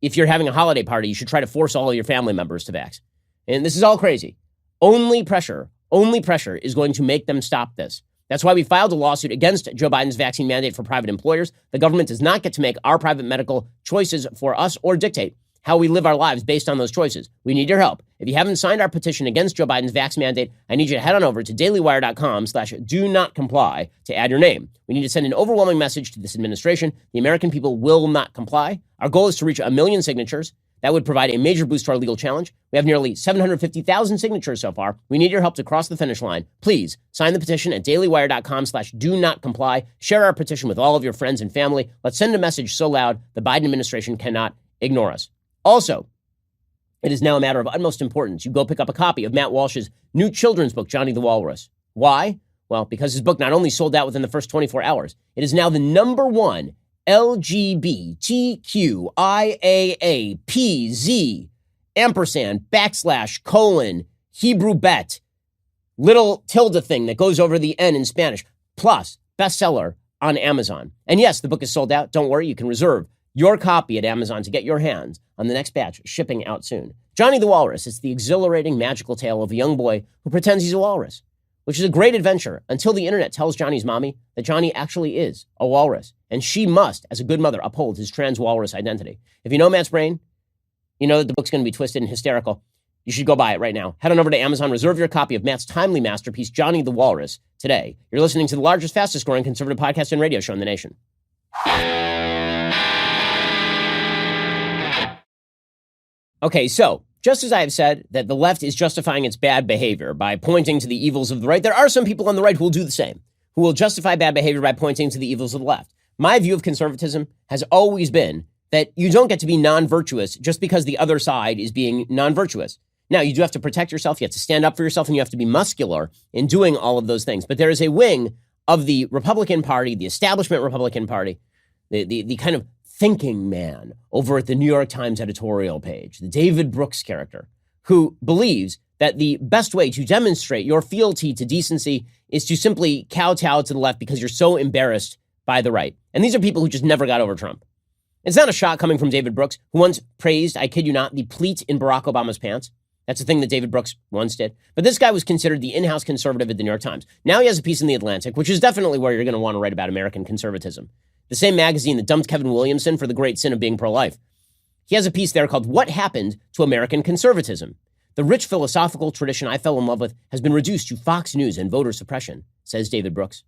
if you're having a holiday party, you should try to force all of your family members to vax. And this is all crazy. Only pressure is going to make them stop this. That's why we filed a lawsuit against Joe Biden's vaccine mandate for private employers. The government does not get to make our private medical choices for us or dictate how we live our lives based on those choices. We need your help. If you haven't signed our petition against Joe Biden's vax mandate, I need you to head on over to dailywire.com/do-not-comply to add your name. We need to send an overwhelming message to this administration. The American people will not comply. Our goal is to reach 1 million signatures. That would provide a major boost to our legal challenge. We have nearly 750,000 signatures so far. We need your help to cross the finish line. Please sign the petition at dailywire.com/do-not-comply. Share our petition with all of your friends and family. Let's send a message so loud the Biden administration cannot ignore us. Also, it is now a matter of utmost importance. You go pick up a copy of Matt Walsh's new children's book, Johnny the Walrus. Why? Well, because his book not only sold out within the first 24 hours, it is now the #1 LGBTQIAAPZ & Hebrew bet little tilde thing that goes over the N in Spanish, plus bestseller on Amazon. And yes, the book is sold out. Don't worry, you can reserve your copy at Amazon to get your hands on the next batch, shipping out soon. Johnny the Walrus is the exhilarating, magical tale of a young boy who pretends he's a walrus, which is a great adventure until the internet tells Johnny's mommy that Johnny actually is a walrus, and she must, as a good mother, uphold his trans walrus identity. If you know Matt's brain, you know that the book's going to be twisted and hysterical. You should go buy it right now. Head on over to Amazon, reserve your copy of Matt's timely masterpiece, Johnny the Walrus, today. You're listening to the largest, fastest growing conservative podcast and radio show in the nation. Okay, so just as I have said that the left is justifying its bad behavior by pointing to the evils of the right, there are some people on the right who will do the same, who will justify bad behavior by pointing to the evils of the left. My view of conservatism has always been that you don't get to be non-virtuous just because the other side is being non-virtuous. Now, you do have to protect yourself, you have to stand up for yourself, and you have to be muscular in doing all of those things. But there is a wing of the Republican Party, the establishment Republican Party, the kind of thinking man over at the New York Times editorial page, the David Brooks character, who believes that the best way to demonstrate your fealty to decency is to simply kowtow to the left because you're so embarrassed by the right. And these are people who just never got over Trump. It's not a shot coming from David Brooks, who once praised, I kid you not, the pleat in Barack Obama's pants. That's a thing that David Brooks once did. But this guy was considered the in-house conservative at the New York Times. Now he has a piece in The Atlantic, which is definitely where you're going to want to write about American conservatism. The same magazine that dumped Kevin Williamson for the great sin of being pro-life. He has a piece there called What Happened to American Conservatism? The rich philosophical tradition I fell in love with has been reduced to Fox News and voter suppression, says David Brooks.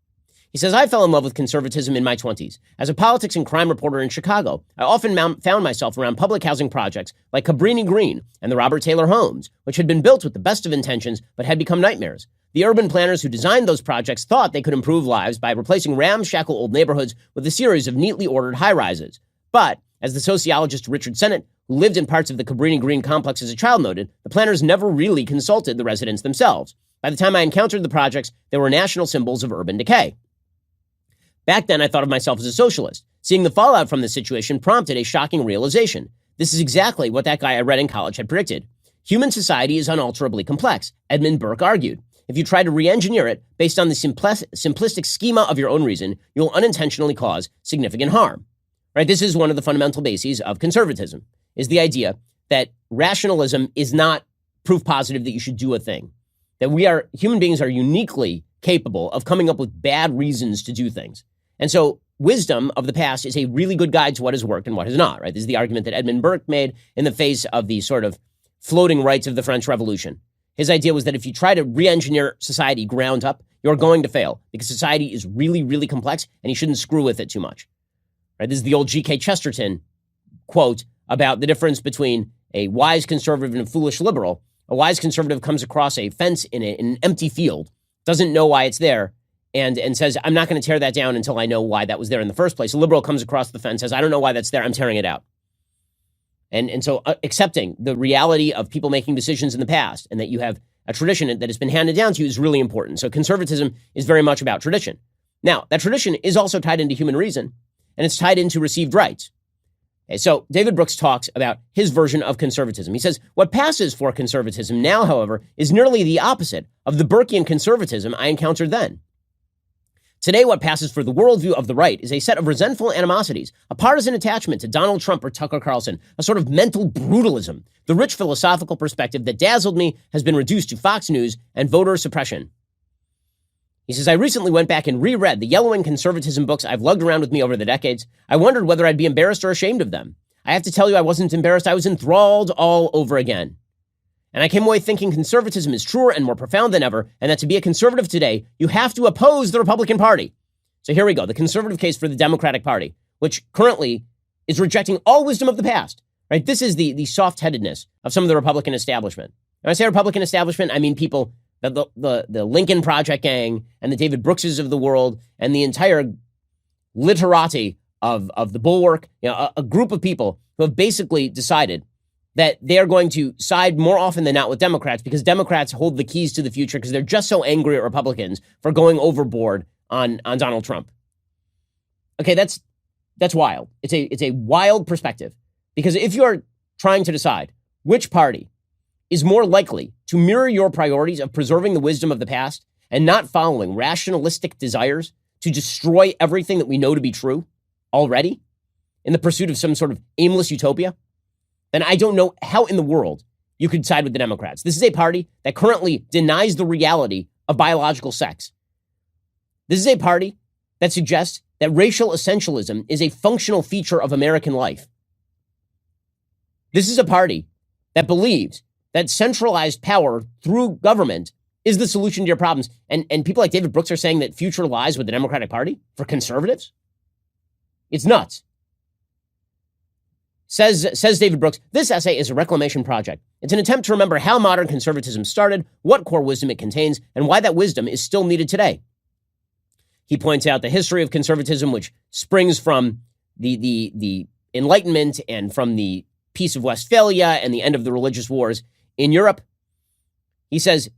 He says, I fell in love with conservatism in my 20s. As a politics and crime reporter in Chicago, I often found myself around public housing projects like Cabrini Green and the Robert Taylor homes, which had been built with the best of intentions but had become nightmares. The urban planners who designed those projects thought they could improve lives by replacing ramshackle old neighborhoods with a series of neatly ordered high-rises. But, as the sociologist Richard Sennett, who lived in parts of the Cabrini Green complex as a child, noted, the planners never really consulted the residents themselves. By the time I encountered the projects, they were national symbols of urban decay. Back then, I thought of myself as a socialist. Seeing the fallout from this situation prompted a shocking realization. This is exactly what that guy I read in college had predicted. Human society is unalterably complex, Edmund Burke argued. If you try to re-engineer it based on the simplistic schema of your own reason, you'll unintentionally cause significant harm. Right? This is one of the fundamental bases of conservatism, is the idea that rationalism is not proof positive that you should do a thing. That human beings are uniquely capable of coming up with bad reasons to do things. And so wisdom of the past is a really good guide to what has worked and what has not, right? This is the argument that Edmund Burke made in the face of the sort of floating rights of the French Revolution. His idea was that if you try to re-engineer society ground up, you're going to fail because society is really, really complex and you shouldn't screw with it too much. Right? This is the old G.K. Chesterton quote about the difference between a wise conservative and a foolish liberal. A wise conservative comes across a fence in an empty field, doesn't know why it's there, and says, I'm not going to tear that down until I know why that was there in the first place. A liberal comes across the fence, says, I don't know why that's there, I'm tearing it out. And so accepting the reality of people making decisions in the past and that you have a tradition that has been handed down to you is really important. So conservatism is very much about tradition. Now, that tradition is also tied into human reason, and it's tied into received rights. Okay, so David Brooks talks about his version of conservatism. He says, what passes for conservatism now, however, is nearly the opposite of the Burkean conservatism I encountered then. Today, what passes for the worldview of the right is a set of resentful animosities, a partisan attachment to Donald Trump or Tucker Carlson, a sort of mental brutalism. The rich philosophical perspective that dazzled me has been reduced to Fox News and voter suppression. He says, I recently went back and reread the yellowing conservatism books I've lugged around with me over the decades. I wondered whether I'd be embarrassed or ashamed of them. I have to tell you, I wasn't embarrassed. I was enthralled all over again. And I came away thinking conservatism is truer and more profound than ever, and that to be a conservative today, you have to oppose the Republican Party. So here we go, the conservative case for the Democratic Party, which currently is rejecting all wisdom of the past, right? This is the soft-headedness of some of the Republican establishment. When I say Republican establishment, I mean people, the Lincoln Project gang and the David Brookses of the world and the entire literati of the Bulwark, a group of people who have basically decided that they are going to side more often than not with Democrats because Democrats hold the keys to the future because they're just so angry at Republicans for going overboard on Donald Trump. Okay, that's wild. It's a wild perspective because if you're trying to decide which party is more likely to mirror your priorities of preserving the wisdom of the past and not following rationalistic desires to destroy everything that we know to be true already in the pursuit of some sort of aimless utopia, then I don't know how in the world you could side with the Democrats. This is a party that currently denies the reality of biological sex. This is a party that suggests that racial essentialism is a functional feature of American life. This is a party that believes that centralized power through government is the solution to your problems. And people like David Brooks are saying that future lies with the Democratic Party for conservatives. It's nuts. Says David Brooks, this essay is a reclamation project. It's an attempt to remember how modern conservatism started, what core wisdom it contains, and why that wisdom is still needed today. He points out the history of conservatism, which springs from the Enlightenment and from the Peace of Westphalia and the end of the religious wars in Europe. He says,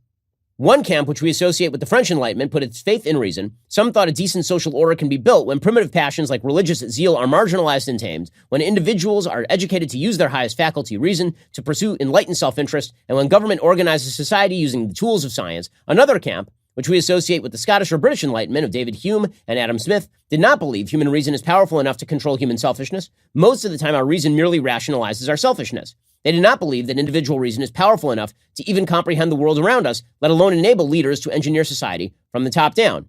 One camp, which we associate with the French Enlightenment, put its faith in reason. Some thought a decent social order can be built when primitive passions like religious zeal are marginalized and tamed, when individuals are educated to use their highest faculty, reason, to pursue enlightened self-interest, and when government organizes society using the tools of science. Another camp, which we associate with the Scottish or British Enlightenment of David Hume and Adam Smith, did not believe human reason is powerful enough to control human selfishness. Most of the time, our reason merely rationalizes our selfishness. They did not believe that individual reason is powerful enough to even comprehend the world around us, let alone enable leaders to engineer society from the top down.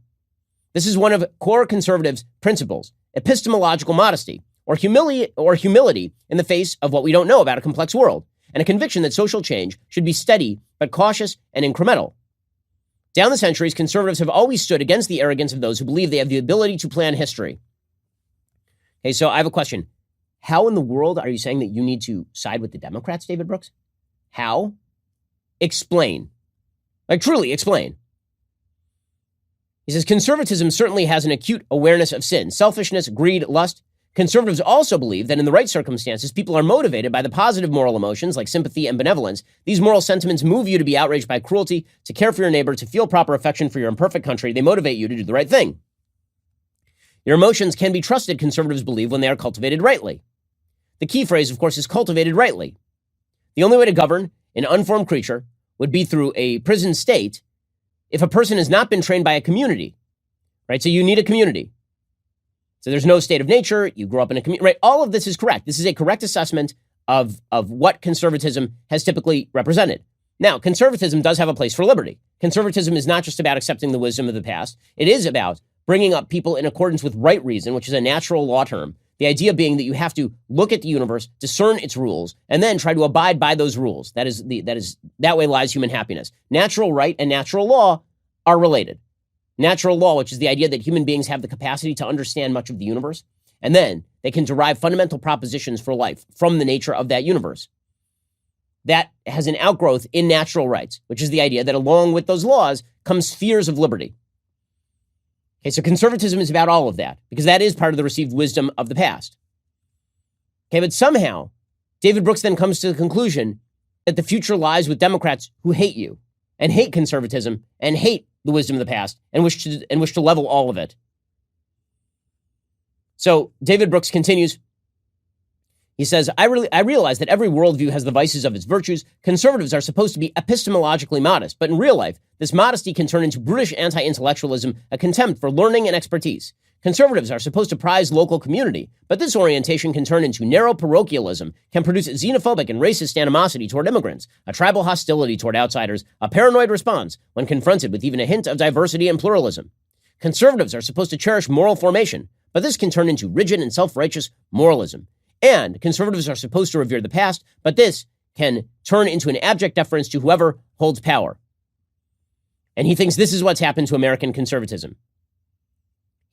This is one of core conservatives' principles, epistemological modesty, or humility in the face of what we don't know about a complex world, and a conviction that social change should be steady but cautious and incremental. Down the centuries, conservatives have always stood against the arrogance of those who believe they have the ability to plan history. Okay, so I have a question. How in the world are you saying that you need to side with the Democrats, David Brooks? How? Explain. Like, truly explain. He says, conservatism certainly has an acute awareness of sin, selfishness, greed, lust. Conservatives also believe that in the right circumstances, people are motivated by the positive moral emotions like sympathy and benevolence. These moral sentiments move you to be outraged by cruelty, to care for your neighbor, to feel proper affection for your imperfect country. They motivate you to do the right thing. Your emotions can be trusted, conservatives believe, when they are cultivated rightly. The key phrase, of course, is cultivated rightly. The only way to govern an unformed creature would be through a prison state if a person has not been trained by a community, right? So you need a community. So there's no state of nature. You grow up in a community, right? All of this is correct. This is a correct assessment of what conservatism has typically represented. Now, conservatism does have a place for liberty. Conservatism is not just about accepting the wisdom of the past. It is about bringing up people in accordance with right reason, which is a natural law term. The idea being that you have to look at the universe, discern its rules, and then try to abide by those rules. That way lies human happiness. Natural right and natural law are related. Natural law, which is the idea that human beings have the capacity to understand much of the universe, and then they can derive fundamental propositions for life from the nature of that universe. That has an outgrowth in natural rights, which is the idea that along with those laws comes spheres of liberty. Okay, so conservatism is about all of that, because that is part of the received wisdom of the past. Okay, but somehow, David Brooks then comes to the conclusion that the future lies with Democrats who hate you, and hate conservatism, and hate the wisdom of the past, and wish to level all of it. So David Brooks continues. He says, I realize that every worldview has the vices of its virtues. Conservatives are supposed to be epistemologically modest, but in real life, this modesty can turn into brutish anti-intellectualism, a contempt for learning and expertise. Conservatives are supposed to prize local community, but this orientation can turn into narrow parochialism, can produce xenophobic and racist animosity toward immigrants, a tribal hostility toward outsiders, a paranoid response when confronted with even a hint of diversity and pluralism. Conservatives are supposed to cherish moral formation, but this can turn into rigid and self-righteous moralism. And conservatives are supposed to revere the past, but this can turn into an abject deference to whoever holds power. And he thinks this is what's happened to American conservatism.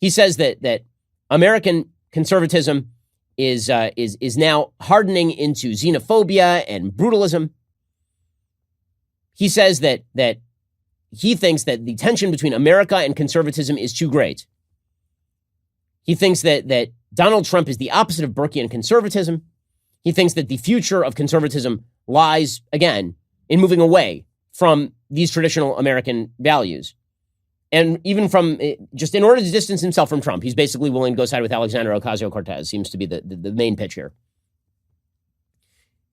He says that American conservatism is now hardening into xenophobia and brutalism. He says that he thinks that the tension between America and conservatism is too great. He thinks that Donald Trump is the opposite of Burkean conservatism. He thinks that the future of conservatism lies, again, in moving away from these traditional American values. And even from, just in order to distance himself from Trump, he's basically willing to go side with Alexandria Ocasio-Cortez, seems to be the main pitch here.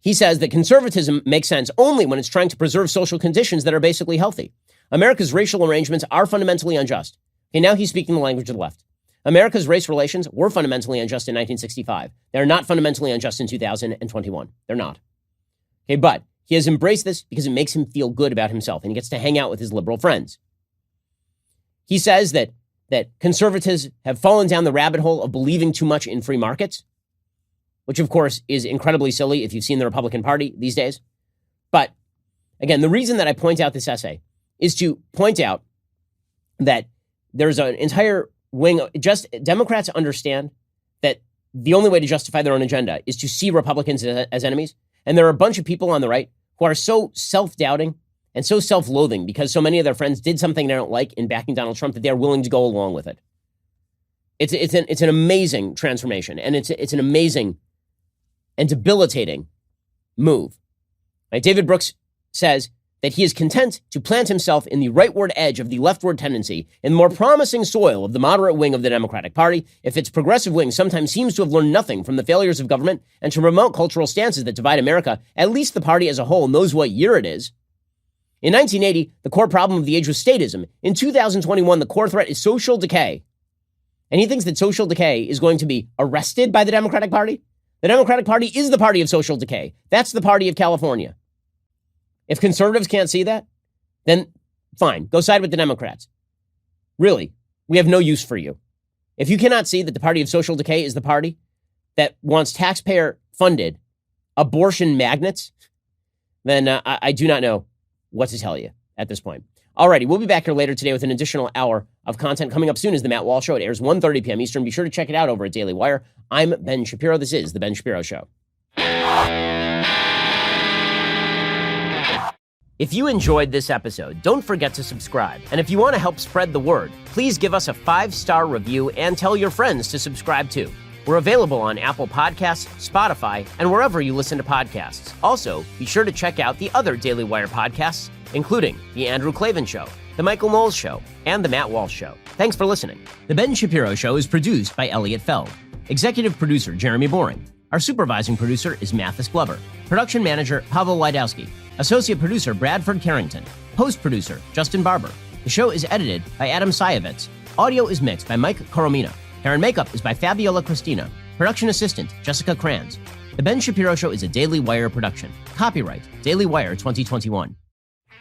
He says that conservatism makes sense only when it's trying to preserve social conditions that are basically healthy. America's racial arrangements are fundamentally unjust. Okay, now he's speaking the language of the left. America's race relations were fundamentally unjust in 1965. They're not fundamentally unjust in 2021. They're not. Okay, but he has embraced this because it makes him feel good about himself, and he gets to hang out with his liberal friends. He says that conservatives have fallen down the rabbit hole of believing too much in free markets, which, of course, is incredibly silly if you've seen the Republican Party these days. But, again, the reason that I point out this essay is to point out that there's an entire wing, just Democrats understand that the only way to justify their own agenda is to see Republicans as enemies. And there are a bunch of people on the right who are so self-doubting and so self-loathing because so many of their friends did something they don't like in backing Donald Trump that they're willing to go along with it. It's an amazing transformation, and it's an amazing and debilitating move. Right? David Brooks says that he is content to plant himself in the rightward edge of the leftward tendency in the more promising soil of the moderate wing of the Democratic Party, if its progressive wing sometimes seems to have learned nothing from the failures of government and to remote cultural stances that divide America, at least the party as a whole knows what year it is. In 1980, the core problem of the age was statism. In 2021, the core threat is social decay. And he thinks that social decay is going to be arrested by the Democratic Party? The Democratic Party is the party of social decay. That's the party of California. If conservatives can't see that, then fine, go side with the Democrats. Really, we have no use for you. If you cannot see that the party of social decay is the party that wants taxpayer-funded abortion magnets, then I do not know what to tell you at this point. Alrighty, we'll be back here later today with an additional hour of content. Coming up soon is the Matt Walsh Show. It airs 1:30 p.m. Eastern. Be sure to check it out over at Daily Wire. I'm Ben Shapiro. This is the Ben Shapiro Show. If you enjoyed this episode, don't forget to subscribe. And if you want to help spread the word, please give us a 5-star review and tell your friends to subscribe too. We're available on Apple Podcasts, Spotify, and wherever you listen to podcasts. Also, be sure to check out the other Daily Wire podcasts, including The Andrew Klavan Show, The Michael Knowles Show, and The Matt Walsh Show. Thanks for listening. The Ben Shapiro Show is produced by Elliot Feld. Executive producer, Jeremy Boring. Our supervising producer is Mathis Glover. Production manager, Pavel Wydowski. Associate producer, Bradford Carrington. Post-producer, Justin Barber. The show is edited by Adam Sayevitz. Audio is mixed by Mike Coromina. Hair and makeup is by Fabiola Cristina. Production assistant, Jessica Kranz. The Ben Shapiro Show is a Daily Wire production. Copyright, Daily Wire 2021.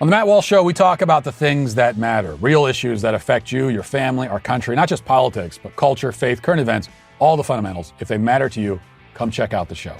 On the Matt Walsh Show, we talk about the things that matter, real issues that affect you, your family, our country, not just politics, but culture, faith, current events, all the fundamentals. If they matter to you, come check out the show.